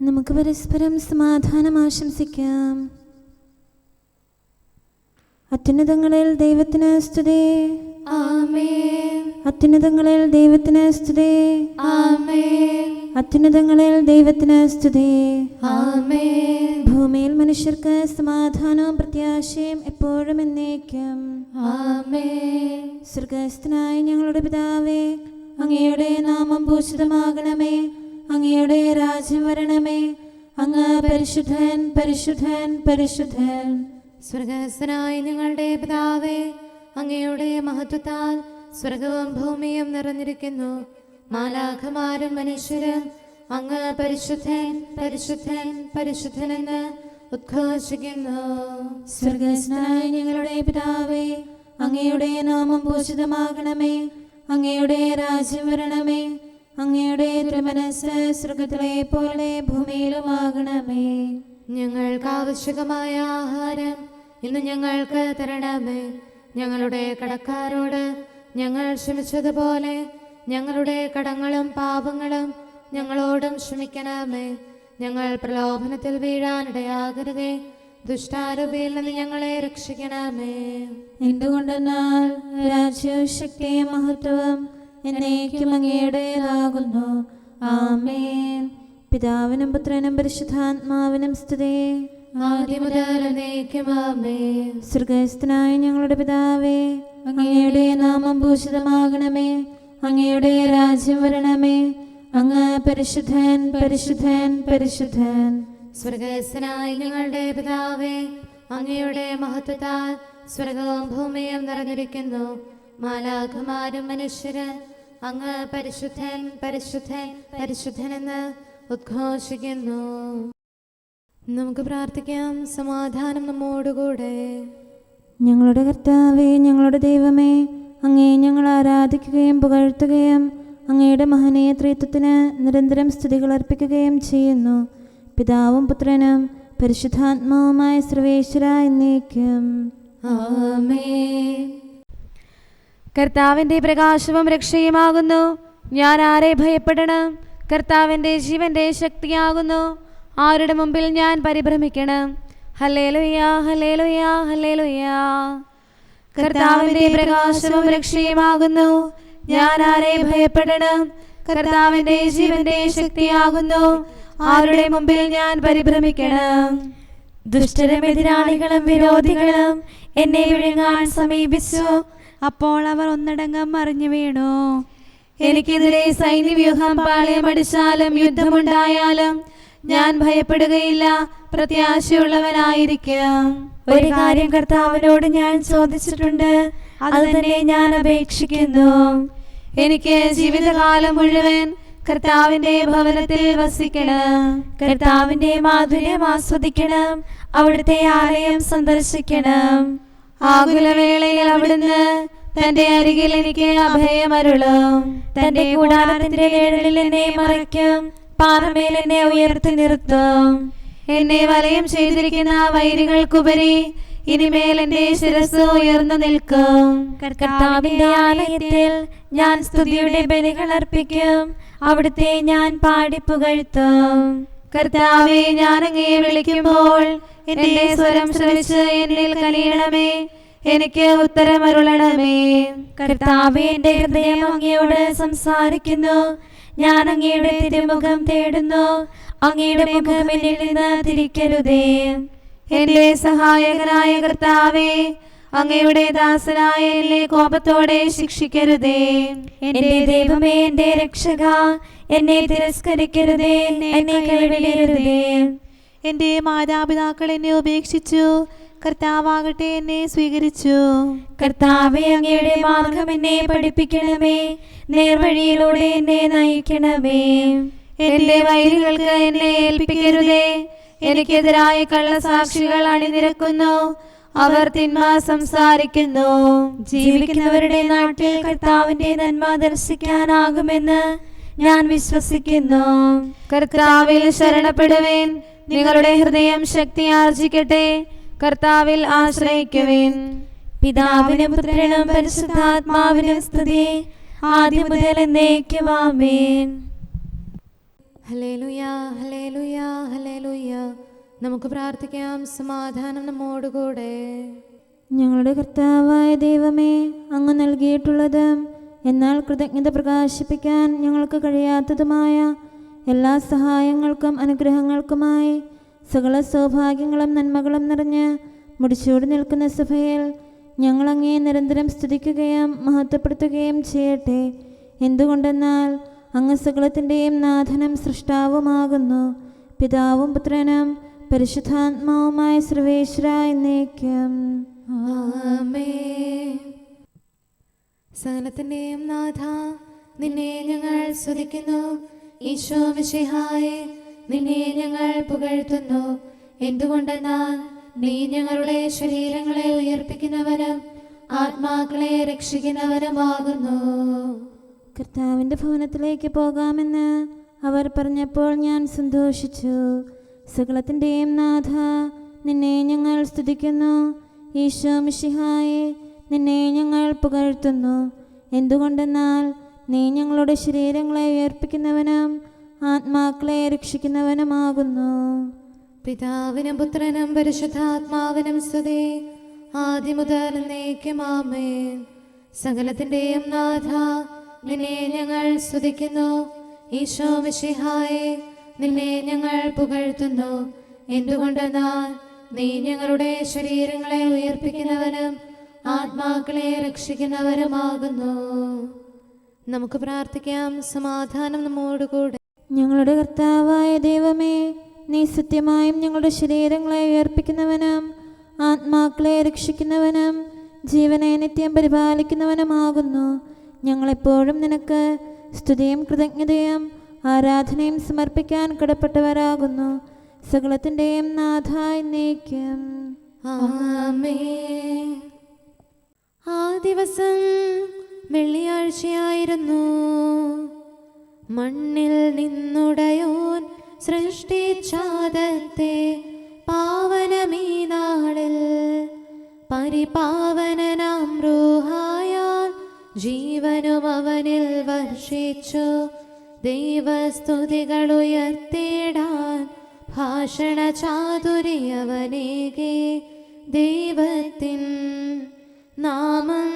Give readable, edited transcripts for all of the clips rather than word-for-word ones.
നമുക്ക് പരസ്പരം സമാധാനം ആശംസിക്കാം. അത്യുന്നതങ്ങളിൽ ദൈവത്തിന് സ്തുതി. ആമേൻ. അത്യുന്നതങ്ങളിൽ ദൈവത്തിന് സ്തുതി. ആമേൻ. അത്യുന്നതങ്ങളിൽ ദൈവത്തിന് സ്തുതി. ആമേൻ. ഭൂമിയിൽ മനുഷ്യർക്ക് സമാധാനവും പ്രത്യാശയും എപ്പോഴും എന്നേക്കും. ആമേൻ. സ്വർഗ്ഗസ്ഥനായ ഞങ്ങളുടെ പിതാവേ, അങ്ങയുടെ നാമം പൂജിതമാകണമേ. അങ്ങയുടെ രാജ്യം വരണമേ. അങ്ങ് പരിശുദ്ധൻ, പരിശുദ്ധൻ, പരിശുദ്ധൻ. സ്വർഗ്ഗസ്ഥനായ ഞങ്ങളുടെ പിതാവേ, അങ്ങയുടെ മഹത്വത്താൽ സ്വർഗവും ഭൂമിയും നിറഞ്ഞിരിക്കുന്നു. മാലാഖമാരും മനുഷ്യരും അങ്ങ് പരിശുദ്ധൻ, പരിശുദ്ധൻ, പരിശുദ്ധനെന്ന് ഉദ്ഘോഷിക്കുന്നു. സ്വർഗ്ഗസ്ഥനായ ഞങ്ങളുടെ പിതാവേ, അങ്ങയുടെ നാമം പൂജിതമാകണമേ. അങ്ങയുടെ രാജ്യം വരണമേ. അങ്ങയുടെ തിരുമനസ്സ് സ്വർഗ്ഗത്തിലെ പോലെ ഭൂമിയിലുമാകണമേ. ഞങ്ങൾക്ക് ആവശ്യമായ ആഹാരം ഇന്ന് ഞങ്ങൾക്ക് തരണമേ. ഞങ്ങളുടെ കടക്കാരോട് ഞങ്ങൾ ക്ഷമിച്ചതുപോലെ ഞങ്ങളുടെ കടങ്ങളും പാപങ്ങളും ഞങ്ങളോടും ക്ഷമിക്കണമേ. ഞങ്ങൾ പ്രലോഭനത്തിൽ വീഴാനിടയാകരുതേ. ദുഷ്ടാരൂപിയിൽ നിന്ന് ഞങ്ങളെ രക്ഷിക്കണമേ. എന്തുകൊണ്ടെന്നാൽ രാജ്യവും ശക്തിയും മഹത്വവും എന്നേക്കും അങ്ങയുടേതാകുന്നു. ആമേൻ. പിതാവിനും പുത്രനും പരിശുദ്ധാത്മാവിനും സ്തുതി. ആദ്യം മുതൽ എന്നേക്കും ആമേൻ. സ്വർഗ്ഗസ്ഥനായ ഞങ്ങളുടെ പിതാവേ, അങ്ങയുടെ നാമം പൂജിതമാകണമേ. അങ്ങയുടെ രാജ്യം വരണമേ. അങ്ങ് പരിശുദ്ധൻ, പരിശുദ്ധൻ, പരിശുദ്ധൻ. സ്വർഗ്ഗസ്ഥനായ ഞങ്ങളുടെ പിതാവേ, അങ്ങയുടെ മഹത്വത്താൽ സ്വർഗവും ഭൂമിയും നിറഞ്ഞിരിക്കുന്നു. മാലാഖമാരും മനുഷ്യരും അങ്ങ് പരിശുദ്ധൻ, പരിശുദ്ധൻ, പരിശുദ്ധനെന്ന് ഉദ്ഘോഷിക്കുന്നു. നമുക്ക് പ്രാർത്ഥിക്കാം. സമാധാനം നമ്മോടുകൂടെ. ഞങ്ങളുടെ കർത്താവേ, ഞങ്ങളുടെ ദൈവമേ, അങ്ങയെ ഞങ്ങൾ ആരാധിക്കുകയും പുകഴ്ത്തുകയും അങ്ങയുടെ മഹനീയ ത്രിത്വത്തിന് നിരന്തരം സ്തുതികൾ അർപ്പിക്കുകയും ചെയ്യുന്നു. പിതാവും പുത്രനും പരിശുദ്ധാത്മാവുമായ സർവേശ്വര എന്നേക്കും. ആമേൻ. കർത്താവിൻ്റെ പ്രകാശവും രക്ഷയുമാകുന്നു. ഞാൻ ആരെ ഭയപ്പെടണം? കർത്താവിൻ്റെ ജീവന്റെ ശക്തിയാകുന്നു. ആരുടെ മുമ്പിൽ ഞാൻ പരിഭ്രമിക്കണം? Hallelujah, hallelujah, hallelujah. കർത്താവിൻ്റെ പ്രകാശവും രക്ഷയുമാകുന്നു. ഞാൻ ആരെ ഭയപ്പെടണം? കർത്താവിൻ്റെ ജീവന്റെ ശക്തിയാകുന്നു. ആരുടെ മുമ്പിൽ ഞാൻ പരിഭ്രമിക്കണം? ദുഷ്ടരും എതിരാളികളും വിരോധികളും എന്നെ വിഴുങ്ങാൻ സമീപിച്ചു. അപ്പോൾ അവർ ഒന്നടങ്കം മറിഞ്ഞു വീണു. എനിക്കെതിരെ സൈന്യവ്യൂഹം പാളയമടിച്ചാലും യുദ്ധമുണ്ടായാലും ഞാൻ ഭയപ്പെടുകയില്ല. പ്രത്യാശയുള്ളവനായിരിക്കും. ഒരു കാര്യം കർത്താവിനോട് ഞാൻ ചോദിച്ചിട്ടുണ്ട്, അത് തന്നെ ഞാൻ അപേക്ഷിക്കുന്നു. എനിക്ക് ജീവിതകാലം മുഴുവൻ കർത്താവിന്റെ ഭവനത്തിൽ വസിക്കണം. കർത്താവിന്റെ മാധുര്യം ആസ്വദിക്കണം. അവിടുത്തെ ആലയം സന്ദർശിക്കണം. ആകുലവേളയിൽ അവിടുന്ന് തന്റെ അരികിൽ എനിക്ക് അഭയമരുളും. തന്റെ കൂടാരത്തിന്റെ നിഴലിൽ എന്നെ മറയ്ക്കും. പാറമേൽ എന്നെ ഉയർത്തി നിർത്തും. എന്നെ വലയം ചെയ്തിരിക്കുന്ന വൈരികൾക്കുപരി ഇനിമേൽ എന്റെ ശിരസ് ഉയർന്നു നിൽക്കും. കർത്താവിന്റെ ആലയത്തിൽ ഞാൻ സ്തുതിയുടെ ബലികൾ അർപ്പിക്കും. അവിടുത്തെ ഞാൻ പാടി പുകഴ്ത്തും. കർത്താവേ, ഞാൻ അങ്ങയെ വിളിക്കുമ്പോൾ എന്റെ സ്വരം ശ്രവിച്ച് എന്നിൽ കനിയണമേ. എനിക്ക് ഉത്തരമരുളണമേ. കർത്താവേ, എന്റെ ഹൃദയം അങ്ങയോട് സംസാരിക്കുന്നു. ഞാൻ അങ്ങയുടെ തിരുമുഖം തേടുന്നു. അങ്ങയുടെ മുഖം എന്നിൽ നിന്ന് തിരിക്കരുതേ. എന്റെ സഹായകനായ കർത്താവേ, അങ്ങയുടെ ദാസനായ എന്നെ കോപത്തോടെ ശിക്ഷിക്കരുതേ. എന്റെ ദൈവമേ, എന്റെ രക്ഷക, എന്നെ തിരസ്കരിക്കരുതേ, എന്നെ കൈവിടരുതേ. എൻ്റെ മാതാപിതാക്കൾ എന്നെ ഉപേക്ഷിച്ചു, കർത്താവാകട്ടെ എന്നെ സ്വീകരിച്ചു. കർത്താവേ, അങ്ങയുടെ മാർഗം എന്നെ പഠിപ്പിക്കണമേ. നേർവഴിയിലൂടെ എന്നെ നയിക്കണമേ. എന്റെ വൈരികൾക്ക് എന്നെ ഏൽപ്പിക്കരുതേ. എനിക്കെതിരായ കള്ളസാക്ഷികൾ അണിനിരക്കുന്നു. അവർ തിന്മ സംസാരിക്കുന്നു. ജീവിക്കുന്നവരുടെ നാട്ടിൽ കർത്താവിന്റെ നന്മ ദർശിക്കാനാകുമെന്ന് ഞാൻ വിശ്വസിക്കുന്നു. കർത്താവിൽ ശരണപ്പെടുവേൻ. നിങ്ങളുടെ ഹൃദയം ശക്തി ആർജിക്കട്ടെ. കർത്താവിൽ ആശ്രയിക്കുവിൻ. പിതാവിനും പുത്രനും പരിശുദ്ധാത്മാവിനും സ്തുതി. ആദ്യം മുതൽ എന്നേക്കും ആമേൻ. Hallelujah, hallelujah, hallelujah. നമുക്ക് പ്രാർത്ഥിക്കാം. സമാധാനം നമ്മോടുകൂടെ. ഞങ്ങളുടെ കർത്താവായ ദൈവമേ, അങ്ങ് നൽകിയിട്ടുള്ളതും എന്നാൽ കൃതജ്ഞത പ്രകാശിപ്പിക്കാൻ ഞങ്ങൾക്ക് കഴിയാത്തതുമായ എല്ലാ സഹായങ്ങൾക്കും അനുഗ്രഹങ്ങൾക്കുമായി സകല സൗഭാഗ്യങ്ങളും നന്മകളും നിറഞ്ഞ് മുടിച്ചൂടി നിൽക്കുന്ന സഭയിൽ ഞങ്ങളങ്ങേ നിരന്തരം സ്തുതിക്കുകയും മഹത്വപ്പെടുത്തുകയും ചെയ്യട്ടെ. എന്തുകൊണ്ടെന്നാൽ അങ്ങ് സകലത്തിൻ്റെയും നാഥനും സൃഷ്ടാവുമാകുന്നു. പിതാവും പുത്രനും പരിശുദ്ധാത്മാവുമായ സർവേശ്വര എന്നേക്കും ആമേൻ. സകലത്തിന്റെയും നാഥ, നിന്നെ ഞങ്ങൾ സ്തുതിക്കുന്നു. ഈശോ മിശിഹായേ, നിന്നെ ഞങ്ങൾ പുകഴ്ത്തുന്നു. എന്തുകൊണ്ടെന്നാൽ നീ ഞങ്ങളുടെ ശരീരങ്ങളെ ഉയർപ്പിക്കുന്നവനും ആത്മാക്കളെ രക്ഷിക്കുന്നവനുമാകുന്നു. കർത്താവിൻ്റെ ഭവനത്തിലേക്ക് പോകാമെന്ന് അവർ പറഞ്ഞപ്പോൾ ഞാൻ സന്തോഷിച്ചു. സകലത്തിൻ്റെയും നാഥ, നിന്നെ ഞങ്ങൾ സ്തുതിക്കുന്നു. ഈശോ മിശിഹായേ, നിന്നെ ഞങ്ങൾ പുകഴ്ത്തുന്നു. എന്തുകൊണ്ടെന്നാൽ നീ ഞങ്ങളുടെ ശരീരങ്ങളെ ഉയർപ്പിക്കുന്നവനും ആത്മാക്കളെ രക്ഷിക്കുന്നവനുമാകുന്നു. പിതാവിനും പുത്രനും പരിശുദ്ധാത്മാവിനും സ്തുതി, ആദ്യം മുതൽ എന്നേക്കും ആമേൻ. സകലത്തിന്റെയും നാഥ, നിന്നെ ഞങ്ങൾ സ്തുതിക്കുന്നു. ഈശോ മിശിഹായേ, നിന്നെ ഞങ്ങൾ പുകഴ്ത്തുന്നു. എന്തുകൊണ്ടെന്നാൽ നീ ഞങ്ങളുടെ ശരീരങ്ങളെ ഉയർപ്പിക്കുന്നവനും ആത്മാക്കളെ രക്ഷിക്കുന്നവരുമാകുന്നു. നമുക്ക് പ്രാർത്ഥിക്കാം. സമാധാനം നമ്മോടുകൂടെ. ഞങ്ങളുടെ കർത്താവായ ദൈവമേ, നീ സത്യമായും ഞങ്ങളുടെ ശരീരങ്ങളെ ഉയർപ്പിക്കുന്നവനും ആത്മാക്കളെ രക്ഷിക്കുന്നവനും ജീവനെ നിത്യം പരിപാലിക്കുന്നവനുമാകുന്നു. ഞങ്ങളെപ്പോഴും നിനക്ക് സ്തുതിയും കൃതജ്ഞതയും ആരാധനയും സമർപ്പിക്കാൻ കടപ്പെട്ടവരാകുന്നു. സകലത്തിൻ്റെയും നാഥ എന്നേക്കും ആമേൻ. ആ ദിവസം വെള്ളിയാഴ്ചയായിരുന്നു. മണ്ണിൽ നിന്നുടയോൻ സൃഷ്ടിച്ചാദത്തെ പാവനമീ നാളിൽ പരിപാവനനാം റൂഹായാൽ ജീവനും അവനിൽ വർഷിച്ചു. ദൈവസ്തുതികൾ ഉയർത്തിടാൻ ഭാഷണ ചാതുര്യവനേകെ ദൈവത്തിൻ നാമം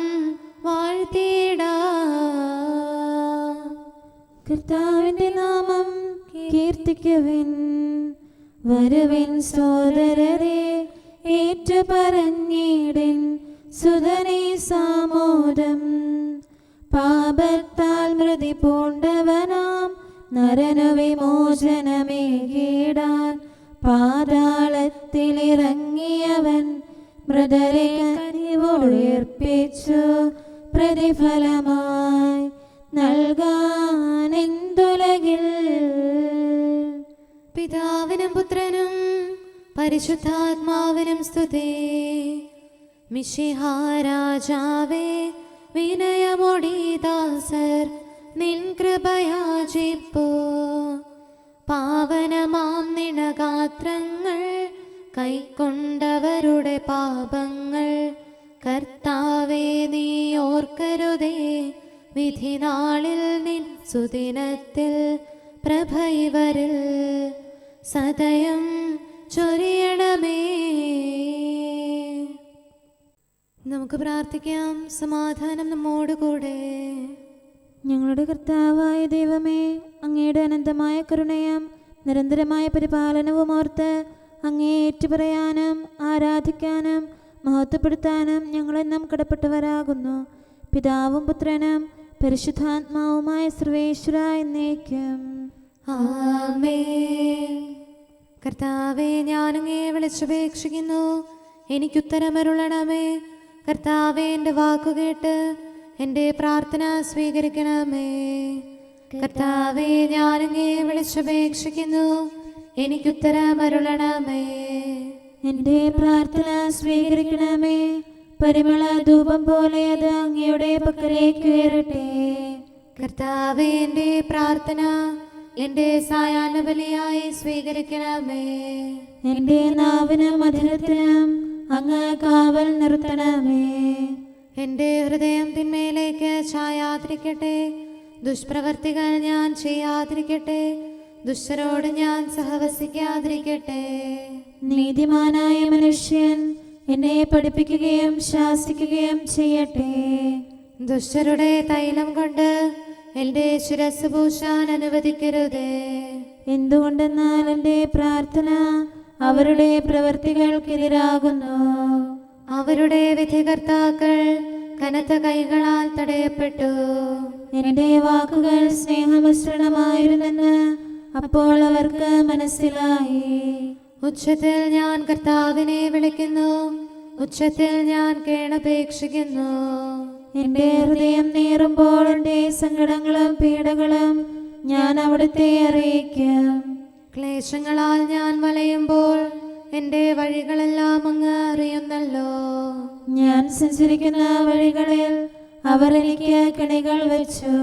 വാഴ്ത്തിടാം. കർത്താവിൻ്റെ നാമം കീർത്തിക്കുവിൻ. വരുവിൻ സോദരരെ, ഏറ്റുപറഞ്ഞിടിൻ സുതനെ സാമോദം. പാപത്താൽ മൃതി പൂണ്ടവനാം നരനു വിമോചനമേകിടാൻ പാതാളത്തിലിറങ്ങിയവൻ മൃതരെ കനിവോടുയർപ്പിച്ചു. പ്രതിഫലമായി നൽകാൻ എന്തുലകിൽ. പിതാവിനും പുത്രനും പരിശുദ്ധാത്മാവിനും സ്തുതി. മിശിഹാ രാജാവേ, വിനയമൊടി ദാസർ നിൻ കൃപയാചിപ്പോ. പാവനമാം നിണഗാത്രങ്ങൾ കൈക്കൊണ്ടവരുടെ പാപങ്ങൾ കർത്താവേ നീ ഓർക്കരുതേ. വിധിനാളിൽ നിൻ സുദിനത്തിൽ പ്രഭൈവരിൽ സദയം ചൊരിയണമേ. നമുക്ക് പ്രാർത്ഥിക്കാം. സമാധാനം നമ്മോടുകൂടെ. ഞങ്ങളുടെ കർത്താവായ ദൈവമേ, അങ്ങയുടെ അനന്തമായ കരുണയും നിരന്തരമായ പരിപാലനവും ഓർത്ത് അങ്ങേ ഏറ്റുപറയാനും ആരാധിക്കാനും മഹത്വപ്പെടുത്താനും ഞങ്ങളെന്നും കടപ്പെട്ടവരാകുന്നു. പിതാവും പുത്രനും പരിശുദ്ധാത്മാവുമായ സർവേശ്വര എന്നേക്കും ആമേൻ. കർത്താവേ, ഞാനങ്ങേ വിളിച്ചപേക്ഷിക്കുന്നു, എനിക്കുത്തരമരുളണമേ. കർത്താവേ, എൻ്റെ വാക്കുകേട്ട് എൻ്റെ പ്രാർത്ഥന സ്വീകരിക്കണമേ. കർത്താവേ, ഞാനങ്ങേ വിളിച്ചപേക്ഷിക്കുന്നു, എനിക്കുത്തരമരുളണമേ. എൻ്റെ പ്രാർത്ഥന സ്വീകരിക്കണമേ. പരിമള ധൂപം പോലെ അത് അങ്ങയുടെ പക്കലേക്ക് ഉയരട്ടെ. കർത്താവേ, എൻ്റെ പ്രാർത്ഥന എൻ്റെ സായാഹ്ന ബലിയായി സ്വീകരിക്കണമേ. എൻ്റെ നാവിനും മധുരത്തിനും അങ്ങ് കാവൽ നിർത്തണമേ. എൻ്റെ ഹൃദയം തിന്മയിലേക്ക് ചായാതിരിക്കട്ടെ. ദുഷ്പ്രവർത്തികൾ ഞാൻ ചെയ്യാതിരിക്കട്ടെ. ദുഷ്ടരോട് ഞാൻ സഹവസിക്കാതിരിക്കട്ടെ. നീതിമാനായ മനുഷ്യൻ എന്നെ പഠിപ്പിക്കുകയും ശാസിക്കുകയും ചെയ്യട്ടെ. ദുഷ്ടരുടെ തൈലം കൊണ്ട് എൻ്റെ ശിരസ് പൂശാൻ അനുവദിക്കരുതേ. എന്തുകൊണ്ടെന്നാൽ എൻ്റെ പ്രാർത്ഥന അവരുടെ പ്രവൃത്തികൾക്കെതിരാകുന്നു. അവരുടെ വിധികർത്താക്കൾ കനത്ത കൈകളാൽ തടയപ്പെട്ടു. എൻ്റെ വാക്കുകൾ സ്നേഹമിശ്രണമായിരുന്നെന്ന് അപ്പോൾ അവർക്ക് മനസ്സിലായി. ഉച്ചത്തിൽ ഞാൻ കർത്താവിനെ വിളിക്കുന്നു, ഉച്ചത്തിൽ ഞാൻ കേണപേക്ഷിക്കുന്നു. എൻ്റെ ഹൃദയം നീറുമ്പോൾ എൻ്റെ സങ്കടങ്ങളും പീഡകളും ഞാൻ അവിടുത്തെ അറിയിക്കും. ക്ലേശങ്ങളാൽ ഞാൻ വലയുമ്പോൾ എൻ്റെ വഴികളെല്ലാം അങ്ങ് അറിയുന്നല്ലോ. ഞാൻ സഞ്ചരിക്കുന്ന വഴികളിൽ അവർ എനിക്ക് കെണികൾ വെച്ചു.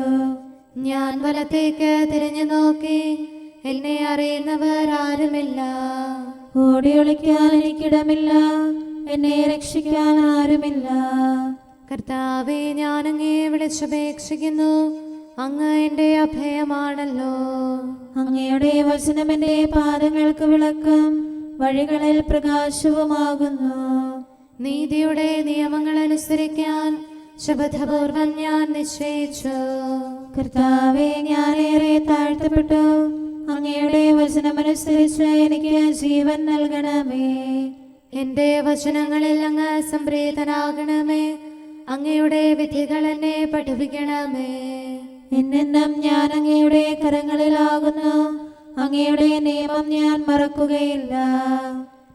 ഞാൻ വലത്തേക്ക് തിരിഞ്ഞു നോക്കി, എന്നെ അറിയുന്നവർ ആരുമില്ല. ഓടി ഒളിക്കാൻ എനിക്കിടമില്ല, എന്നെ രക്ഷിക്കാൻ ആരുമില്ല. കർത്താവേ, ഞാൻ അങ്ങേ വിളിച്ചപേക്ഷിക്കുന്നു, അങ്ങ് എൻ്റെ അഭയമാണല്ലോ. അങ്ങയുടെ വചനം എൻ്റെ പാദങ്ങൾക്ക് വിളക്കും വഴികളിൽ പ്രകാശവുമാകുന്നു. നീതിയുടെ നിയമങ്ങൾ അനുസരിക്കാൻ ശപഥപൂർവം ഞാൻ നിശ്ചയിച്ചു. കർത്താവേ, ഞാനേറെ താഴ്ത്തപ്പെട്ടു. അങ്ങയുടെ വചനമനുസരിച്ച് എനിക്ക് ജീവൻ നൽകണമേ. എൻ്റെ വചനങ്ങളിൽ അങ്ങ് സംപ്രീതനാകണമേ. അങ്ങയുടെ വിധികൾ എന്നെ പഠിപ്പിക്കണമേ. എന്നെന്നും ഞാൻ അങ്ങയുടെ കരങ്ങളിലാകുന്നു. അങ്ങയുടെ നിയമം ഞാൻ മറക്കുകയില്ല.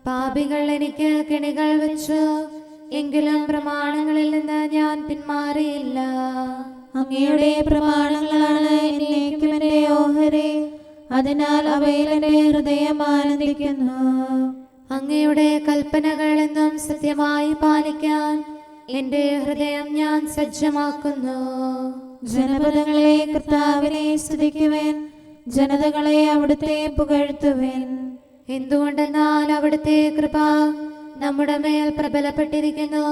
പാപികൾ എനിക്ക് കെണികൾ വെച്ചു, എങ്കിലും പ്രമാണങ്ങളിൽ നിന്ന് ഞാൻ പിന്മാറിയില്ല. അങ്ങയുടെ പ്രമാണങ്ങളാണ് എന്നേക്കും എൻ്റെ ഓഹരി. അതിനാൽ അവയിൽ എൻ്റെ ഹൃദയം ആനന്ദിക്കുന്നു. അങ്ങയുടെ കൽപ്പനകൾ എന്നും സത്യമായി പാലിക്കാൻ എൻ്റെ ഹൃദയം ഞാൻ സജ്ജമാക്കുന്നു. ജനപദങ്ങളെ കർത്താവിനെ സ്തുതിക്കുവേൻ, ജനതകളെ അവിടുത്തെ പുകഴ്ത്തുവേൻ. എന്തുകൊണ്ടെന്നാൽ അവിടുത്തെ കൃപ നമ്മുടെ മേൽ പ്രബലപ്പെട്ടിരിക്കുന്നു.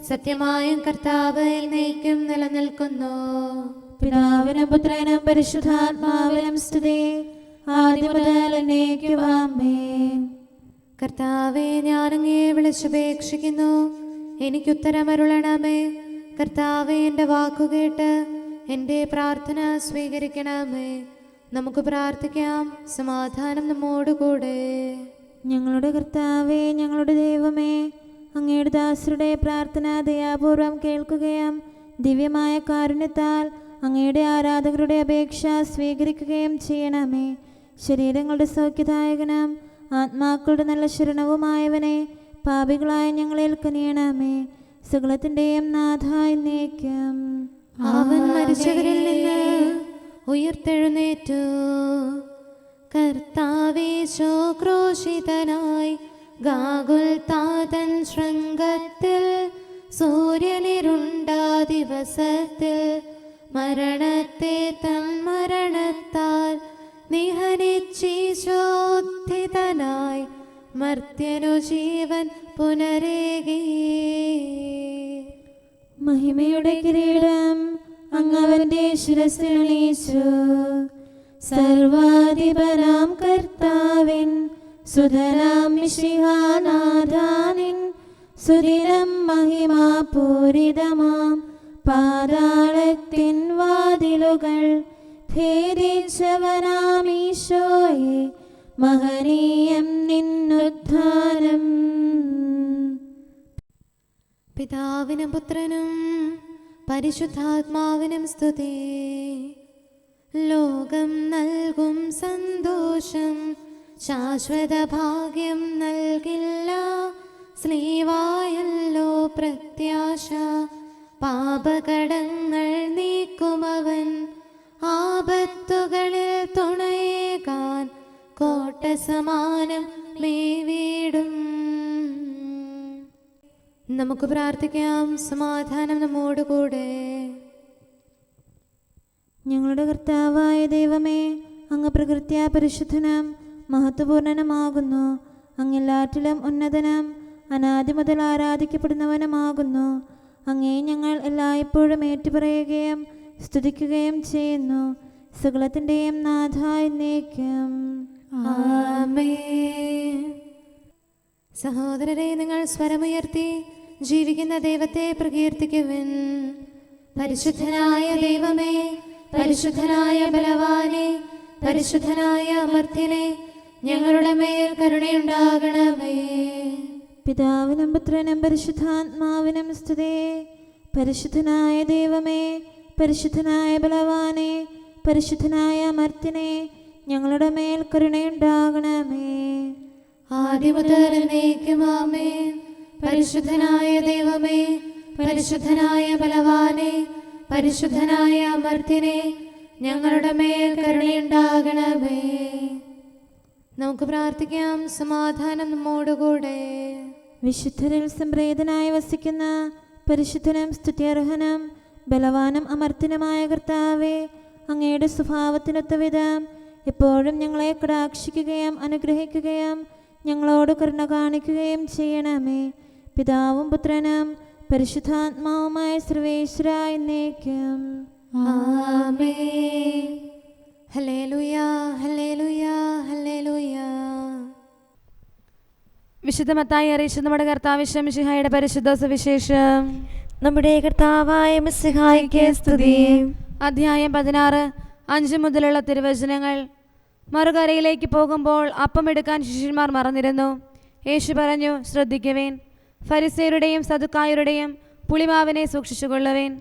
സത്യമായും കർത്താവ് എന്നേക്കും നിലനിൽക്കുന്നു. പിതാവിനും പുത്രനും പരിശുദ്ധാത്മാവിനും സ്തുതി, ആദ്യം മുതൽ എന്നേക്കും ആമേൻ. കർത്താവേ, ഞാൻ അങ്ങേ വിളിച്ചപേക്ഷിക്കുന്നു, എനിക്കുത്തരമരുളണമേ. കർത്താവേ, എൻ്റെ വാക്കുകേട്ട് എൻ്റെ പ്രാർത്ഥന സ്വീകരിക്കണമേ. നമുക്ക് പ്രാർത്ഥിക്കാം. സമാധാനം നമ്മോടുകൂടെ. ഞങ്ങളുടെ കർത്താവേ, ഞങ്ങളുടെ ദൈവമേ, അങ്ങയുടെ ദാസരുടെ പ്രാർത്ഥന ദയാപൂർവം കേൾക്കുകയും ദിവ്യമായ കാരുണ്യത്താൽ അങ്ങയുടെ ആരാധകരുടെ അപേക്ഷ സ്വീകരിക്കുകയും ചെയ്യണമേ. ശരീരങ്ങളുടെ സൗഖ്യദായകനും ആത്മാക്കളുടെ നല്ല ശരണവുമായവനെ, പാപികളായ ഞങ്ങളിൽ കനിയണമേ. സകലത്തിൻ്റെയും നാഥായി എന്നേക്കും. അവൻ മരിച്ചവരിൽ നിന്ന് ഉയർത്തെഴുന്നേറ്റു. കർത്താവീശോ ക്രൂശിതനായി ഗാഗുൽത്താതൻ ശൃംഗത്തിൽ, സൂര്യനിരുണ്ട ദിവസത്തിൽ മരണത്തെ തൻ മരണത്താൽ നിഹനിച്ചീശോദ്ധിതനായി മർത്യനു ജീവൻ പുനരേകി. മഹിമയുടെ കിരീടം അങ്ങവന്റെ ശിരസിലണിയിച്ചു. സർവാധിപനാം കർത്താവിൻ സുതനാം മിശിഹാനാഥാനിൻ സുദിനം മഹിമാപൂരിതമാം പാതാളത്തിൻ വാതിലുകൾ ഭേദിച്ചവനാമീശോയെ, മഹനീയം നിന്നുദ്ധാനം. പിതാവിനും പുത്രനും പരിശുദ്ധാത്മാവിനും സ്തുതി. ലോകം നൽകും സന്തോഷം ശാശ്വത ഭാഗ്യം നൽകില്ല. സ്ലീവായല്ലോ പ്രത്യാശ, പാപകടങ്ങൾ നീക്കുമവൻ. ആപത്തുകളിൽ തുണയേകാൻ കോട്ട സമാനം മേവീടും. നമുക്ക് പ്രാർത്ഥിക്കാം. സമാധാനം നമ്മോടുകൂടെ. ഞങ്ങളുടെ കർത്താവായ ദൈവമേ, അങ്ങ് പ്രകൃത്യാ പരിശുദ്ധനും മഹത്വപൂർണനുമാകുന്നു. അങ്ങെല്ലാറ്റിലും ഉന്നതനും അനാദി മുതൽ ആരാധിക്കപ്പെടുന്നവനുമാകുന്നു. അങ്ങേ ഞങ്ങൾ എല്ലായ്പ്പോഴും ഏറ്റുപറയുകയും സ്തുതിക്കുകയും ചെയ്യുന്നു. സകലത്തിൻ്റെയും നാഥ എന്നേക്കും. ആമേൻ. സഹോദരരെ, നിങ്ങൾ സ്വരമുയർത്തി ജീവിക്കുന്ന ദൈവത്തെ പ്രകീർത്തിക്കുവിൻ. പരിശുദ്ധനായ ദൈവമേ, പരിശുദ്ധനായ ബലവാനെ, പരിശുദ്ധനായ അമർത്യനെ, ഞങ്ങളുടെ മേൽ കരുണയുണ്ടാകണമേ. പിതാവിനും പുത്രനും പരിശുദ്ധാത്മാവിനും സ്തുതി. പരിശുദ്ധനായ ദൈവമേ, പരിശുദ്ധനായ ബലവാനെ, പരിശുദ്ധനായ അമർത്യനെ, ഞങ്ങളുടെ മേൽ കരുണയുണ്ടാകണമേ. ആദിമുതൽ എന്നേക്കും ആമേൻ. പരിശുദ്ധനായ ദൈവമേ, പരിശുദ്ധനായ ബലവാനെ, പരിശുദ്ധനായ അമർത്യനെ, ഞങ്ങളുടെ മേൽ കരുണയുണ്ടാകണമേ. നമുക്ക് പ്രാർത്ഥിക്കാം. സമാധാനം നമ്മോടുകൂടെ. വിശുദ്ധരിൽ സംപ്രീതനായി വസിക്കുന്ന പരിശുദ്ധനും സ്തുത്യർഹനും ബലവാനും അമർത്യനുമായ കർത്താവേ, അങ്ങയുടെ സ്വഭാവത്തിനൊത്ത വിധം എപ്പോഴും ഞങ്ങളെ കടാക്ഷിക്കുകയും അനുഗ്രഹിക്കുകയും ഞങ്ങളോട് കരുണ കാണിക്കുകയും ചെയ്യണമേ. പിതാവും പുത്രനും പരിശുദ്ധാത്മാവുമായ സർവേശ്വര എന്നേക്കും. ആമേൻ. Hallelujah, hallelujah, hallelujah. വിശുദ്ധ മത്തായി അറിയിച്ച നമ്മുടെ കർത്താവ് മിശിഹായുടെ പരിശുദ്ധ സുവിശേഷം. നമ്മുടെ കർത്താവായ മിശിഹായ്ക്ക് സ്തുതി. അധ്യായം 16, 5 മുതലുള്ള തിരുവചനങ്ങൾ. മറുകരയിലേക്ക് പോകുമ്പോൾ അപ്പം എടുക്കാൻ ശിഷ്യന്മാർ മറന്നിരുന്നു. യേശു പറഞ്ഞു, ശ്രദ്ധിക്കുവേൻ, ഫരിസേയരുടെയും സദുക്കായരുടെയും പുളിമാവിനെ സൂക്ഷിച്ചുകൊള്ളുവേൻ.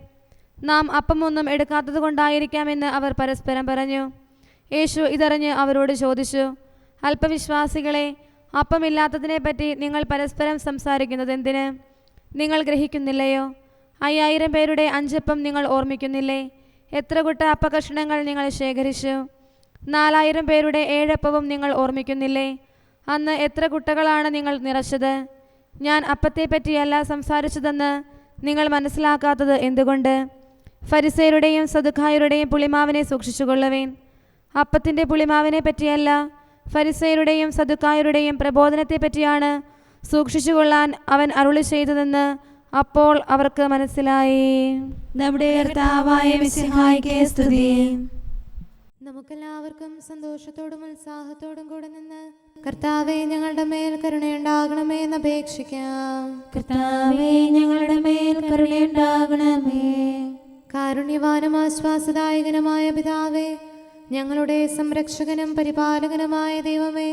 നാം അപ്പമൊന്നും എടുക്കാത്തത് കൊണ്ടായിരിക്കാമെന്ന് അവർ പരസ്പരം പറഞ്ഞു. യേശു ഇതറിഞ്ഞ് അവരോട് ചോദിച്ചു, അല്പവിശ്വാസികളെ, അപ്പമില്ലാത്തതിനെപ്പറ്റി നിങ്ങൾ പരസ്പരം സംസാരിക്കുന്നത് എന്തിന്? നിങ്ങൾ ഗ്രഹിക്കുന്നില്ലയോ? 5000 പേരുടെ 5 അപ്പം നിങ്ങൾ ഓർമ്മിക്കുന്നില്ലേ? എത്ര കുട്ട അപ്പകഷ്ണങ്ങൾ നിങ്ങൾ ശേഖരിച്ചു? 4000 പേരുടെ 7 അപ്പവും നിങ്ങൾ ഓർമ്മിക്കുന്നില്ലേ? അന്ന് എത്ര കുട്ടകളാണ് നിങ്ങൾ നിറച്ചത്? ഞാൻ അപ്പത്തെപ്പറ്റിയല്ല സംസാരിച്ചതെന്ന് നിങ്ങൾ മനസ്സിലാക്കാത്തത് എന്തുകൊണ്ട്? ഫരിസേയരുടെയും സദുക്കായരുടെയും പുളിമാവിനെ സൂക്ഷിച്ചുകൊള്ളുവേൻ. അപ്പത്തിൻ്റെ പുളിമാവിനെ പറ്റിയല്ല, ഫരിസേയരുടെയും സദുക്കായരുടെയും പ്രബോധനത്തെപ്പറ്റിയാണ് സൂക്ഷിച്ചുകൊള്ളാൻ അവൻ അരുളി ചെയ്തതെന്ന് അപ്പോൾ അവർക്ക് മനസ്സിലായി. നമ്മുടെ കർത്താവായ മിശിഹായ്ക്ക് സ്തുതി. നമുക്കെല്ലാവർക്കും സന്തോഷത്തോടും ഉത്സാഹത്തോടും കൂടെ നിന്ന് കർത്താവേ, ഞങ്ങളുടെ മേൽ കരുണയുണ്ടാകണമേ എന്ന് അപേക്ഷിക്കാം. കർത്താവേ, ഞങ്ങളുടെ മേൽ കരുണയുണ്ടാകണമേ. കാരുണ്യവാനും ആശ്വാസദായകനുമായ പിതാവേ, ഞങ്ങളുടെ സംരക്ഷകനും പരിപാലകനുമായ ദൈവമേ,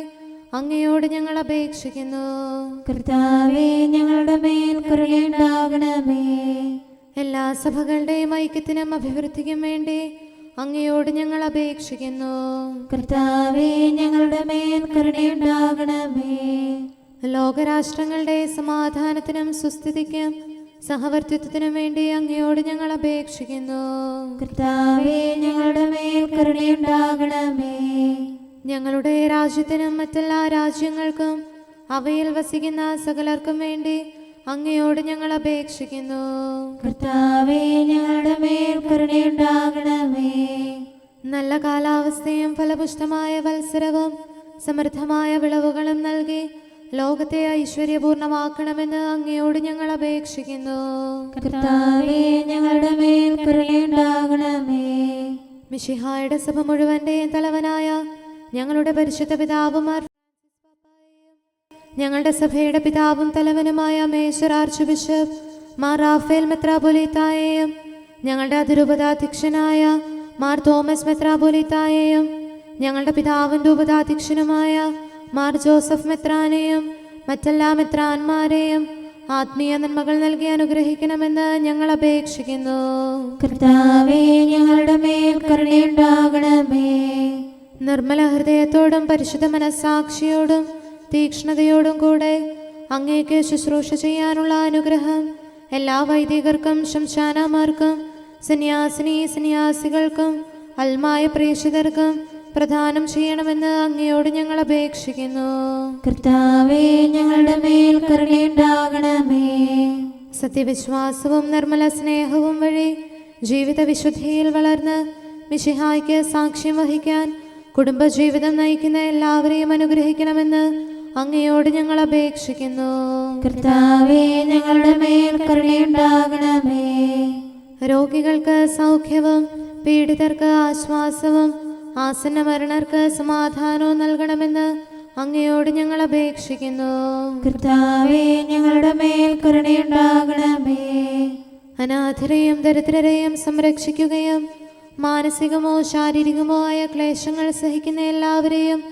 അങ്ങയോട് ഞങ്ങൾ അപേക്ഷിക്കുന്നു. കർത്താവേ, ഞങ്ങളുടെ മേൽ കരുണയുണ്ടാകണമേ. എല്ലാ സഭകളുടെയും ഐക്യത്തിനും അഭിവൃദ്ധിക്കും വേണ്ടി അങ്ങയോട് ഞങ്ങൾ അപേക്ഷിക്കുന്നു. കർത്താവേ, ഞങ്ങളുടെ മേൽ കരുണയുണ്ടാകണമേ. ലോകരാഷ്ട്രങ്ങളുടെ സമാധാനത്തിനും സുസ്ഥിതിക്കും സഹവർത്തിത്വത്തിനും വേണ്ടി അങ്ങയോട് ഞങ്ങൾ അപേക്ഷിക്കുന്നു. കർത്താവേ, ഞങ്ങളുടെ മേൽ കരുണയുണ്ടാകണമേ. ഞങ്ങളുടെ രാജ്യത്തിനും മറ്റെല്ലാ രാജ്യങ്ങൾക്കും അവയിൽ വസിക്കുന്ന സകലർക്കും വേണ്ടി അങ്ങയോട് ഞങ്ങൾ അപേക്ഷിക്കുന്നു. കർത്താവേ, ഞങ്ങളുടെ മേൽ കരുണയുണ്ടാകണമേ. നല്ല കാലാവസ്ഥയും ഫലപുഷ്ടമായ വത്സരവും സമൃദ്ധമായ വിളവുകളും നൽകി ലോകത്തെ ഐശ്വര്യപൂർണമാക്കണമെന്ന് അങ്ങയോട് ഞങ്ങൾ അപേക്ഷിക്കുന്നു. കർത്താവേ, ഞങ്ങളുടെ മേൽ കരുണയുണ്ടാകണമേ. മിശിഹായുടെ സഭ മുഴുവന്റെയും തലവനായ ഞങ്ങളുടെ പരിശുദ്ധ പിതാവുമാർ, ഞങ്ങളുടെ സഭയുടെ പിതാവും തലവനുമായ major archbishop Mar Raphael മെത്രാപൊലീത്തായെയും ഞങ്ങളുടെ അതിരൂപതാധ്യക്ഷനായ മാർ തോമസ് മെത്രാപൊലീത്തായെയും ഞങ്ങളുടെ പിതാവും രൂപതാധ്യക്ഷനുമായ മാർ ജോസഫ് മെത്രാനെയും മറ്റെല്ലാ മെത്രാന്മാരെയും ആത്മീയ നന്മകൾ നൽകി അനുഗ്രഹിക്കണമെന്ന് ഞങ്ങൾ അപേക്ഷിക്കുന്നു. കർത്താവേ, ഞങ്ങളുടെ മേൽ കരുണയുണ്ടാകണമേ. നിർമ്മല ഹൃദയത്തോടും പരിശുദ്ധ മനസ്സാക്ഷിയോടും തീക്ഷ്ണതയോടും കൂടെ അങ്ങേക്ക് ശുശ്രൂഷ ചെയ്യാനുള്ള അനുഗ്രഹം എല്ലാ വൈദികർക്കും ശംശാനമാർക്കും സന്യാസികൾക്കും അൽമായ പ്രേക്ഷിതർക്കും പ്രദാനം ചെയ്യണമെന്ന് അങ്ങയോട് ഞങ്ങൾ അപേക്ഷിക്കുന്നു. കർത്താവേ, ഞങ്ങളുടെ മേൽ കരുണയുണ്ടാകണമേ. സത്യവിശ്വാസവും നിർമ്മല സ്നേഹവും വഴി ജീവിത വിശുദ്ധിയിൽ വളർന്ന് മിശിഹായ്ക്ക് സാക്ഷ്യം വഹിക്കാൻ കുടുംബജീവിതം നയിക്കുന്ന എല്ലാവരെയും അനുഗ്രഹിക്കണമെന്ന് അങ്ങയോട് ഞങ്ങൾ അപേക്ഷിക്കുന്നു. കർത്താവേ, ഞങ്ങളുടെ മേൽ കരുണയുണ്ടാകണമേ. രോഗികൾക്ക് സൗഖ്യവും പീഡിതർക്ക് ആശ്വാസവും ആസന്ന മരണർക്ക് സമാധാനവും നൽകണമെന്ന് അങ്ങയോട് ഞങ്ങൾ അപേക്ഷിക്കുന്നു. കർത്താവേ, ഞങ്ങളുടെ മേൽ കരുണയുണ്ടാകണമേ. അനാഥരെയും ദരിദ്രരെയും സംരക്ഷിക്കുകയും മാനസികമോ ശാരീരികമോ ആയ ക്ലേശങ്ങൾ സഹിക്കുന്ന എല്ലാവരെയും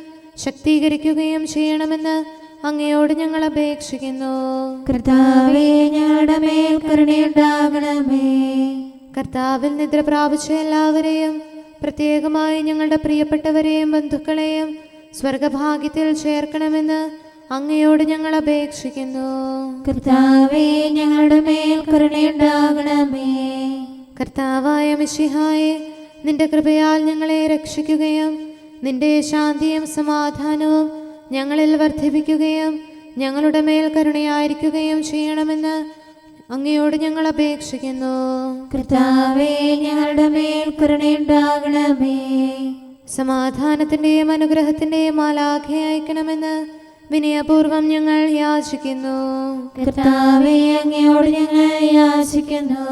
ശക്തീകരിക്കുകയും ചെയ്യണമെന്ന് അങ്ങയോട് ഞങ്ങൾ അപേക്ഷിക്കുന്നു. കർത്താവേ, ഞങ്ങളുടെ മേൽ കരുണയുണ്ടാകണമേ. കർത്താവിൽ നിദ്ര പ്രാപിച്ച എല്ലാവരെയും പ്രത്യേകമായി ഞങ്ങളുടെ പ്രിയപ്പെട്ടവരെയും ബന്ധുക്കളെയും സ്വർഗഭാഗ്യത്തിൽ ചേർക്കണമെന്ന് അങ്ങയോട് ഞങ്ങൾ അപേക്ഷിക്കുന്നു. കർത്താവേ, ഞങ്ങളുടെ മേൽ കരുണയുണ്ടാകണമേ. കർത്താവായ മിശിഹായെ, നിന്റെ കൃപയാൽ ഞങ്ങളെ രക്ഷിക്കുകയും നിന്റെ ശാന്തിയും സമാധാനവും ഞങ്ങളിൽ വർദ്ധിപ്പിക്കുകയും ഞങ്ങളുടെ മേൽ കരുണയായിരിക്കുകയും ചെയ്യണമെന്ന് അങ്ങയോട് ഞങ്ങൾ അപേക്ഷിക്കുന്നു. കർത്താവേ, ഞങ്ങളുടെ മേൽ കരുണയുണ്ടാകണമേ. സമാധാനത്തിന്റെയും അനുഗ്രഹത്തിന്റെയും മാലാഖയെ അയക്കണമെന്ന് വിനയപൂർവം ഞങ്ങൾ യാചിക്കുന്നു. കർത്താവേ, അങ്ങയോട് ഞങ്ങൾ യാചിക്കുന്നു.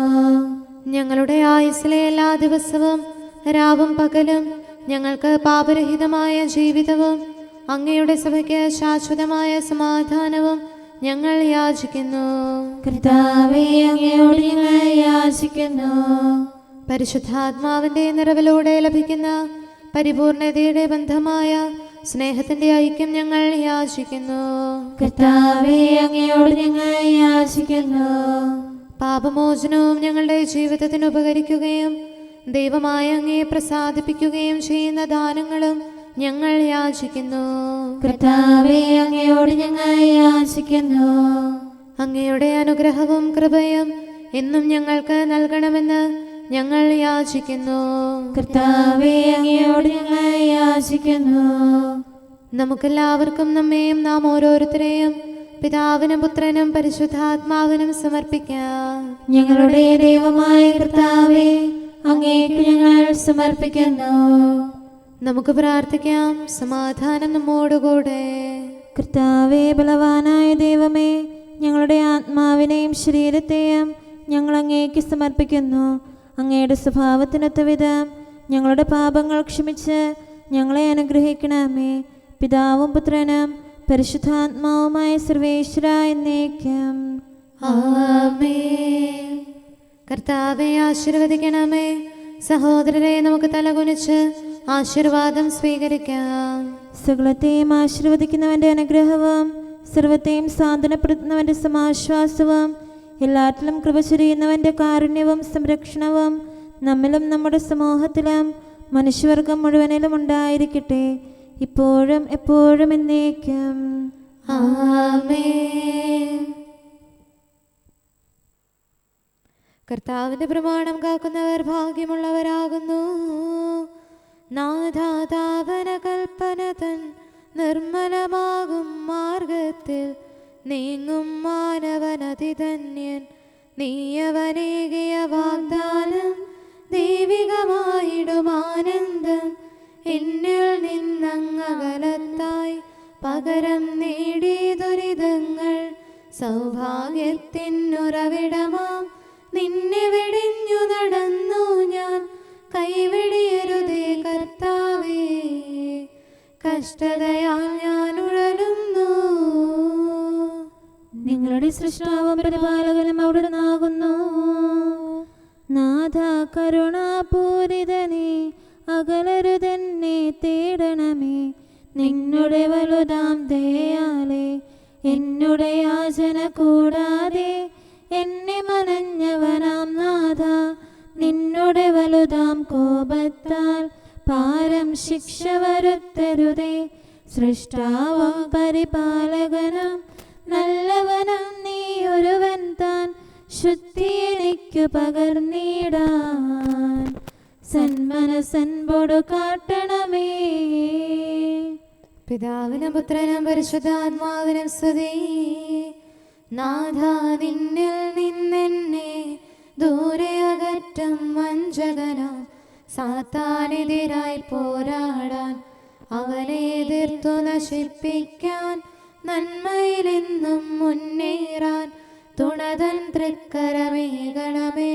ഞങ്ങളുടെ ആയുസ്സിലെ എല്ലാ ദിവസവും രാവും പകലും ഞങ്ങൾക്ക് പാപരഹിതമായ ജീവിതവും അങ്ങയുടെ സഭയ്ക്ക് ശാശ്വതമായ സമാധാനവും ഞങ്ങൾ യാചിക്കുന്നു. കർത്താവേ, അങ്ങയോട് ഞങ്ങൾ യാചിക്കുന്നു. പരിശുദ്ധാത്മാവിന്റെ നിറവിലൂടെ ലഭിക്കുന്ന പരിപൂർണതയുടെ ബന്ധമായ സ്നേഹത്തിന്റെ ഐക്യം ഞങ്ങൾ യാചിക്കുന്നു. കർത്താവേ, അങ്ങയോട് ഞങ്ങൾ യാചിക്കുന്നു. പാപമോചനവും ഞങ്ങളുടെ ജീവിതത്തിന് ഉപകരിക്കുകയും ദൈവമായ അങ്ങയെ പ്രസാദിപ്പിക്കുകയും ചെയ്യുന്ന ദാനങ്ങളും ഞങ്ങൾ യാചിക്കുന്നു. കർത്താവേ, അങ്ങയോട് ഞങ്ങൾ യാചിക്കുന്നു. അങ്ങയുടെ അനുഗ്രഹവും കൃപയും എന്നും ഞങ്ങൾക്ക് നൽകണമെന്ന് ഞങ്ങൾ യാചിക്കുന്നു. കർത്താവേ, അങ്ങയോട് ഞങ്ങൾ യാചിക്കുന്നു. നമുക്കെല്ലാവർക്കും നമ്മെയും നാം ഓരോരുത്തരെയും പിതാവിനും പുത്രനും പരിശുദ്ധാത്മാവിനും സമർപ്പിക്കാം. ഞങ്ങളുടെ ദൈവമായ കർത്താവേ, അങ്ങേക്ക് ഞങ്ങൾ സമർപ്പിക്കുന്നു. നമുക്ക് പ്രാർത്ഥിക്കാം. സമാധാനം നമ്മോടുകൂടെ. കർത്താവേ, ബലവാനായ ദൈവമേ, ഞങ്ങളുടെ ആത്മാവിനെയും ശരീരത്തെയും ഞങ്ങൾ അങ്ങേക്ക് സമർപ്പിക്കുന്നു. അങ്ങയുടെ സ്വഭാവത്തിനൊത്ത വിധം ഞങ്ങളുടെ പാപങ്ങൾ ക്ഷമിച്ച് ഞങ്ങളെ അനുഗ്രഹിക്കണമേ. പിതാവും പുത്രനും പരിശുദ്ധാത്മാവുമായ സർവേശ്വര എന്നേക്കും. ആമേൻ. കർത്താവെ ആശീർവദിക്കണമേ. സഹോദരരെ, നമുക്ക് തലകുനിച്ച് ആശീർവാദം സ്വീകരിക്കാം. സകലത്തെയും ആശീർവദിക്കുന്നവന്റെ അനുഗ്രഹവും സർവത്തെയും സാന്ത്വനപ്പെടുത്തുന്നവന്റെ സമാശ്വാസവും എല്ലാറ്റിലും കൃപ ചൊരിയുന്നവന്റെ കാരുണ്യവും സംരക്ഷണവും നമ്മിലും നമ്മുടെ സമൂഹത്തിലും മനുഷ്യവർഗം മുഴുവനിലും ഉണ്ടായിരിക്കട്ടെ, ഇപ്പോഴും എപ്പോഴും എന്നേക്കും. ആമേൻ. കർത്താവിന്റെ പ്രമാണം കാക്കുന്നവർ ഭാഗ്യമുള്ളവരാകുന്നു. നാഥാതാവന കൽപ്പന തൻ നിർമ്മലമാകും മാർഗത്തിൽ നീങ്ങും മാനവനതിധന്യൻ. നീയവനേകിയ വാഗ്ദാനം ദൈവികമായിടും ആനന്ദം എന്നിൽ നിന്നങ്ങകലത്തായി പകരം നേടി ദുരിതങ്ങൾ. സൗഭാഗ്യത്തിനുറവിടമാം നിന്നെ വെടിഞ്ഞു നടന്നു ഞാൻ. കൈവെടിയരുതേ കർത്താവേ, കഷ്ടതയാൽ ഞാൻ ഉഴലുന്നു. നിങ്ങളുടെ സൃഷ്ടാവും പരിപാലകനും അവിടുന്നാകുന്നു. നാഥ കരുണാപൂരിതനേ, അകലരുതെന്നെ തേടണമേ. നിന്നുടെ വലുതാം ദയാലേ എന്നുടെ യാചന കൂടാതെ എന്നെ മനഞ്ഞവനാം നാഥ. നിന്നുടെ വലുതാം കോപത്താൽ പാരം ശിക്ഷ വരുത്തരുതേ. സൃഷ്ടാവും പരിപാലകനും നല്ലവനും നീ ഒരുവൻ താൻ. ശുദ്ധി എനിക്കു പകർന്നിടാൻ സന്മനസ്സൻപോടു കാട്ടണമേ. പിതാവിനും പുത്രനും പരിശുദ്ധാത്മാവിനും സ്തുതി. നാഥ, നിന്നിൽ നിന്നെന്നെ ദൂരെ അകറ്റം വഞ്ചകനാം സാത്താനെതിരായി പോരാടാൻ. അവനെ എതിർത്തു നശിപ്പിക്കാൻ നന്മയിലെന്നും മുന്നേറാൻ തുണതൻ തൃക്കരമേകണമേ.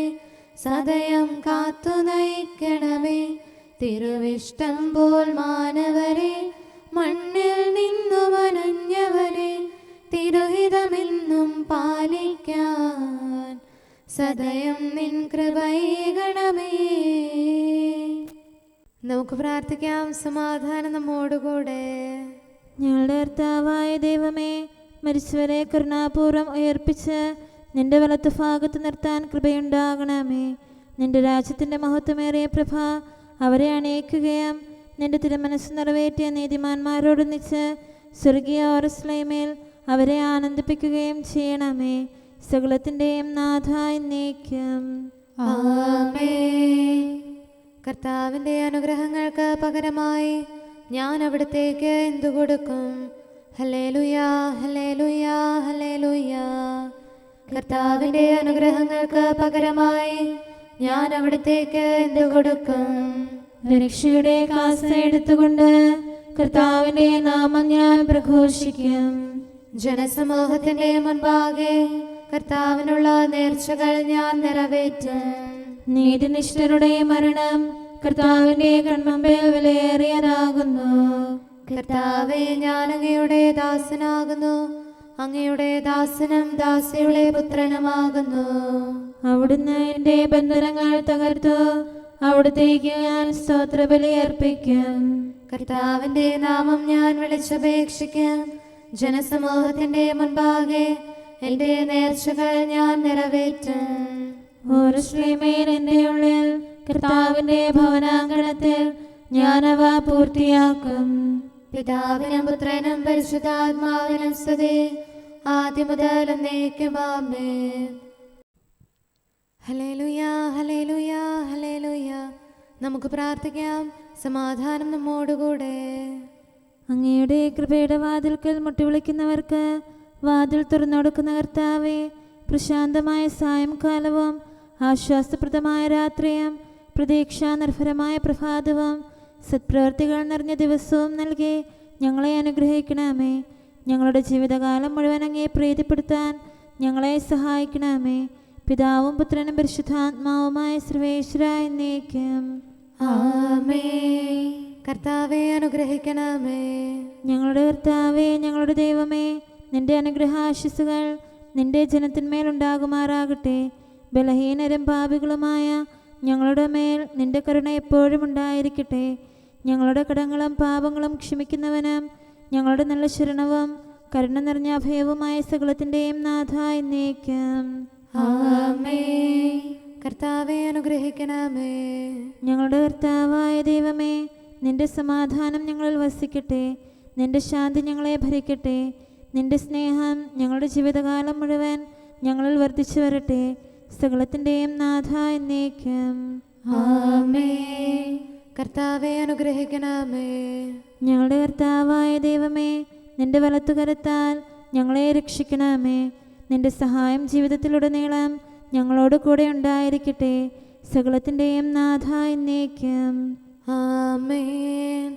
സദയം കാത്തു നയിക്കണമേ. തിരുവിഷ്ടം പോൽ മാനവരെ മണ്ണിൽ നിന്നു മനഞ്ഞവരെ തിരുഹിതമെന്നും പാലിക്കാൻ സദയം നിൻ കൃപൈകണമേ. നമുക്ക് പ്രാർത്ഥിക്കാം. സമാധാനം നമ്മോടുകൂടെ. ഞങ്ങളുടെ കർത്താവായ ദൈവമേ, മരിച്ചവരെ കരുണാപൂർവ്വം ഉയർപ്പിച്ച് നിന്റെ വലത്ത് ഭാഗത്ത് നിർത്താൻ കൃപയുണ്ടാകണമേ. നിന്റെ രാജ്യത്തിൻ്റെ മഹത്വമേറിയ പ്രഭ അവരെ അണയിക്കുകയും നിന്റെ തിരുമനസ് നിറവേറ്റിയ നീതിമാന്മാരോടൊന്നിച്ച് സ്വർഗീയ ഓരസ്ലൈമേൽ അവരെ ആനന്ദിപ്പിക്കുകയും ചെയ്യണമേ. സകലത്തിൻ്റെയും നാഥ എന്നേക്കും. ആമേൻ. കർത്താവിൻ്റെ അനുഗ്രഹങ്ങൾക്ക് പകരമായി ഞാൻ അവിടത്തേക്ക് എന്തു കൊടുക്കും? Hallelujah, hallelujah, hallelujah. കർത്താവിൻ്റെ അനുഗ്രഹങ്ങൾക്ക് പകരമായി ഞാൻ അവിടത്തേക്ക് എന്തു കൊടുക്കും? രക്ഷയുടെ കാസ എടുത്തുകൊണ്ട് കർത്താവിൻ്റെ നാമം ഞാൻ പ്രഘോഷിക്കും. ജനസമൂഹത്തിന്റെ മുൻപാകെ കർത്താവിനുള്ള നേർച്ചകൾ ഞാൻ നിറവേറ്റും. നീതിനിഷ്ഠരുടെ മരണം കർത്താവിൻ്റെ കൺമുമ്പിൽ വിലയേറിയതാകുന്നു. കർത്താവേ, ഞാൻ അങ്ങയുടെ ദാസനാകുന്നു, അങ്ങയുടെ ദാസനും ദാസിയുടെ പുത്രനുമാകുന്നു. അവിടുന്ന് എൻ്റെ ബന്ധനങ്ങൾ തകർത്തു, അവിടുത്തേക്ക് ഞാൻ സ്തോത്രബലി അർപ്പിക്കും. കർത്താവിന്റെ നാമം ഞാൻ വിളിച്ചപേക്ഷിക്കും. ജനസമൂഹത്തിന്റെ മുൻപാകെ എന്റെ നേർച്ചകൾ ഞാൻ നിറവേറ്റും. ഓരശ്ലേമേൽ എൻ്റെ ഉള്ളിൽ കർത്താവിൻ്റെ ഭവനാങ്കണത്തിൽ ഞാനവ പൂർത്തിയാക്കും. പിതാവിനും പുത്രനും പരിശുദ്ധാത്മാവിനും സ്തുതി, ആദ്യം മുതൽ എന്നേക്കും. ആമേൻ. Hallelujah, hallelujah, hallelujah. നമുക്ക് പ്രാർത്ഥിക്കാം. സമാധാനം നമ്മോടുകൂടെ. അങ്ങയുടെ കൃപയുടെ വാതിൽക്കൽ മുട്ടിവിളിക്കുന്നവർക്ക് വാതിൽ തുറന്നുകൊടുക്കുന്ന കർത്താവേ, പ്രശാന്തമായ സായംകാലവും ആശ്വാസപ്രദമായ രാത്രിയും പ്രതീക്ഷാനിർഭരമായ പ്രഭാതവും സത്പ്രവർത്തികൾ നിറഞ്ഞ ദിവസവും നൽകി ഞങ്ങളെ അനുഗ്രഹിക്കണമേ. ഞങ്ങളുടെ ജീവിതകാലം മുഴുവൻ അങ്ങേ പ്രീതിപ്പെടുത്താൻ ഞങ്ങളെ സഹായിക്കണമേ. പിതാവും പുത്രനും പരിശുദ്ധാത്മാവുമായ സർവേശ്വര എന്നേക്കും. ആമേൻ. കർത്താവെ അനുഗ്രഹിക്കണമേ. ഞങ്ങളുടെ കർത്താവേ, ഞങ്ങളുടെ ദൈവമേ, നിന്റെ അനുഗ്രഹാശിസുകൾ നിന്റെ ജനത്തിന്മേലുണ്ടാകുമാറാകട്ടെ. ബലഹീനരും പാപികളുമായ ഞങ്ങളുടെ മേൽ നിന്റെ കരുണ എപ്പോഴും ഉണ്ടായിരിക്കട്ടെ. ഞങ്ങളുടെ കടങ്ങളും പാപങ്ങളും ക്ഷമിക്കുന്നവനും ഞങ്ങളുടെ നല്ല ശരണവും കരുണ നിറഞ്ഞ അഭയവുമായ സകലത്തിൻ്റെയും നാഥ എന്നേക്കും. ആമേൻ. കർത്താവെ അനുഗ്രഹിക്കണമേ. ഞങ്ങളുടെ കർത്താവായ ദൈവമേ, നിന്റെ സമാധാനം ഞങ്ങളിൽ വസിക്കട്ടെ. നിന്റെ ശാന്തി ഞങ്ങളെ ഭരിക്കട്ടെ. നിന്റെ സ്നേഹം ഞങ്ങളുടെ ജീവിതകാലം മുഴുവൻ ഞങ്ങളിൽ വർദ്ധിച്ചു വരട്ടെ. സകലത്തിൻ്റെയും നാഥ എന്നേക്കും. ആമേൻ. കർത്താവെ അനുഗ്രഹിക്കണമേ. ഞങ്ങളുടെ കർത്താവായ ദൈവമേ, നിന്റെ വലത്തുകരത്താൽ ഞങ്ങളെ രക്ഷിക്കണമേ. നിന്റെ സഹായം ജീവിതത്തിലുടനീളം ഞങ്ങളോട് കൂടെ ഉണ്ടായിരിക്കട്ടെ. സകലത്തിൻ്റെയും നാഥ എന്നേക്കും. ആമേൻ.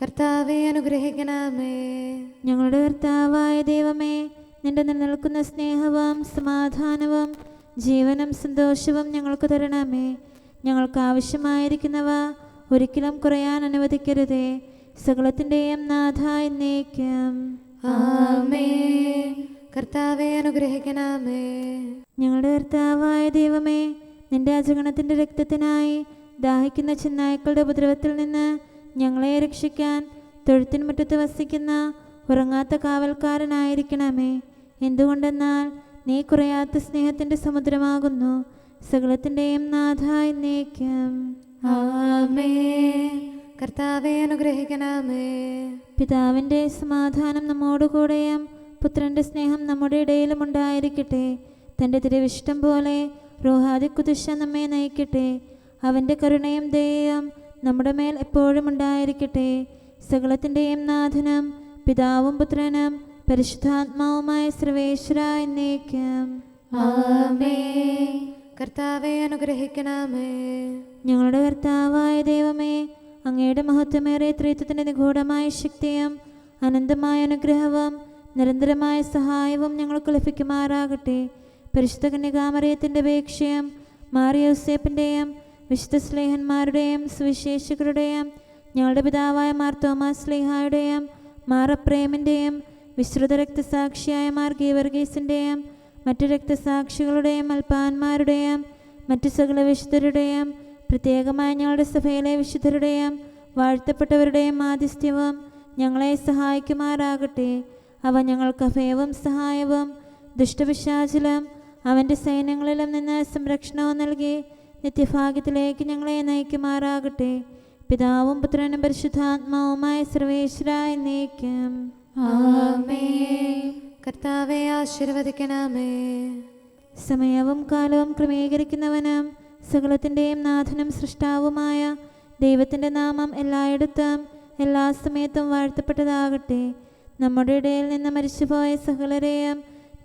കർത്താവെ അനുഗ്രഹിക്കണമേ. ഞങ്ങളുടെ കർത്താവായ ദൈവമേ, നിന്റെ നിലനിൽക്കുന്ന സ്നേഹവും സമാധാനവും ജീവനും സന്തോഷവും ഞങ്ങൾക്ക് തരണമേ. ഞങ്ങൾക്ക് ആവശ്യമായിരിക്കുന്നവ ഒരിക്കലും കുറയാൻ അനുവദിക്കരുതേ. സകലത്തിൻ്റെയും നാഥ എന്നേക്കും. ആമേൻ. കർത്താവെ അനുഗ്രഹിക്കണമേ. ഞങ്ങളുടെ കർത്താവായ ദൈവമേ, നിന്റെ അജഗണത്തിൻ്റെ രക്തത്തിനായി ദാഹിക്കുന്ന ചെന്നായ്ക്കളുടെ ഉപദ്രവത്തിൽ നിന്ന് ഞങ്ങളെ രക്ഷിക്കാൻ തൊഴുത്തിൻ മുറ്റത്ത് വസിക്കുന്ന ഉറങ്ങാത്ത കാവൽക്കാരനായിരിക്കണമേ. എന്തുകൊണ്ടെന്നാൽ നീ കുറയാത്ത സ്നേഹത്തിൻ്റെ സമുദ്രമാകുന്നു. സകലത്തിൻ്റെയും നാഥ എന്നേക്കും. ആമേൻ. കർത്താവെ അനുഗ്രഹിക്കണമേ. പിതാവിൻ്റെ സമാധാനം നമ്മോടുകൂടെയും പുത്രൻ്റെ സ്നേഹം നമ്മുടെ ഇടയിലും ഉണ്ടായിരിക്കട്ടെ. തൻ്റെ തിരുവിഷ്ടം പോലെ റോഹാദിക്കുദിശ നമ്മെ നയിക്കട്ടെ. അവൻ്റെ കരുണയും ദയയും നമ്മുടെ മേൽ എപ്പോഴും ഉണ്ടായിരിക്കട്ടെ. സകലത്തിൻ്റെയും നാഥനും പിതാവും പുത്രനും പരിശുദ്ധാത്മാവുമായ സർവേശ്വര എന്നേക്കും. ആമേൻ. കർത്താവെ അനുഗ്രഹിക്കണമേ. ഞങ്ങളുടെ കർത്താവായ ദൈവമേ, അങ്ങയുടെ മഹത്വമേറിയ ത്രിത്വത്തിൻ്റെ നിഗൂഢമായ ശക്തിയും അനന്തമായ അനുഗ്രഹവും നിരന്തരമായ സഹായവും ഞങ്ങൾക്ക് ലഭിക്കുമാറാകട്ടെ. പരിശുദ്ധ കന്യകാമറിയത്തിൻ്റെ അപേക്ഷയും മാർ യോസേപ്പിൻ്റെയും വിശുദ്ധ സ്ലേഹന്മാരുടെയും സുവിശേഷകരുടെയും ഞങ്ങളുടെ പിതാവായ മാർ തോമാസ് സ്ലീഹായുടെയും മാർ അപ്രേമിൻ്റെയും വിശ്രുത രക്തസാക്ഷിയായ മാർ ഗീവർഗീസിൻ്റെയും മറ്റു രക്തസാക്ഷികളുടെയും അൽപ്പാന്മാരുടെയും മറ്റു സകല വിശുദ്ധരുടെയും പ്രത്യേകമായി ഞങ്ങളുടെ സഭയിലെ വിശുദ്ധരുടെയും വാഴ്ത്തപ്പെട്ടവരുടെയും മാധ്യസ്ഥ്യവും ഞങ്ങളെ സഹായിക്കുമാറാകട്ടെ. അവ ഞങ്ങൾക്ക് അഭയവും സഹായവും ദുഷ്ടപിശാചിലും അവൻ്റെ സൈന്യങ്ങളിലും നിന്ന് സംരക്ഷണവും നൽകി നിത്യഭാഗ്യത്തിലേക്ക് ഞങ്ങളെ നയിക്കുമാറാകട്ടെ. പിതാവും പുത്രനും പരിശുദ്ധാത്മാവുമായ സർവേശ്വരായ എന്നേക്കും ആമേൻ. കർത്താവെ ആശീർവദിക്കണമേ. സമയവും കാലവും ക്രമീകരിക്കുന്നവനും സകലത്തിൻ്റെയും നാഥനും സൃഷ്ടാവുമായ ദൈവത്തിൻ്റെ നാമം എല്ലായിടത്തും എല്ലാ സമയത്തും വാഴ്ത്തപ്പെട്ടതാകട്ടെ. നമ്മുടെ ഇടയിൽ നിന്ന് മരിച്ചുപോയ സകലരെയും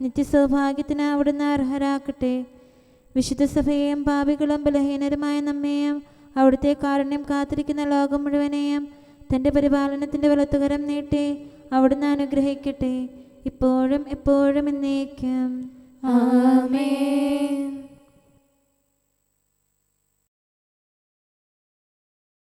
നിത്യസൗഭാഗ്യത്തിന് അവിടുന്ന് അർഹരാക്കട്ടെ. വിശുദ്ധ സഭയെയും പാപികളും ബലഹീനരുമായ നമ്മെയും അവിടുത്തെ കാരുണ്യം കാത്തിരിക്കുന്ന ലോകം മുഴുവനെയും തൻ്റെ പരിപാലനത്തിൻ്റെ വലത്തുകരം നീട്ടി അവിടുന്ന് അനുഗ്രഹിക്കട്ടെ, ഇപ്പോഴും എപ്പോഴും എന്നേക്കും ആമേൻ.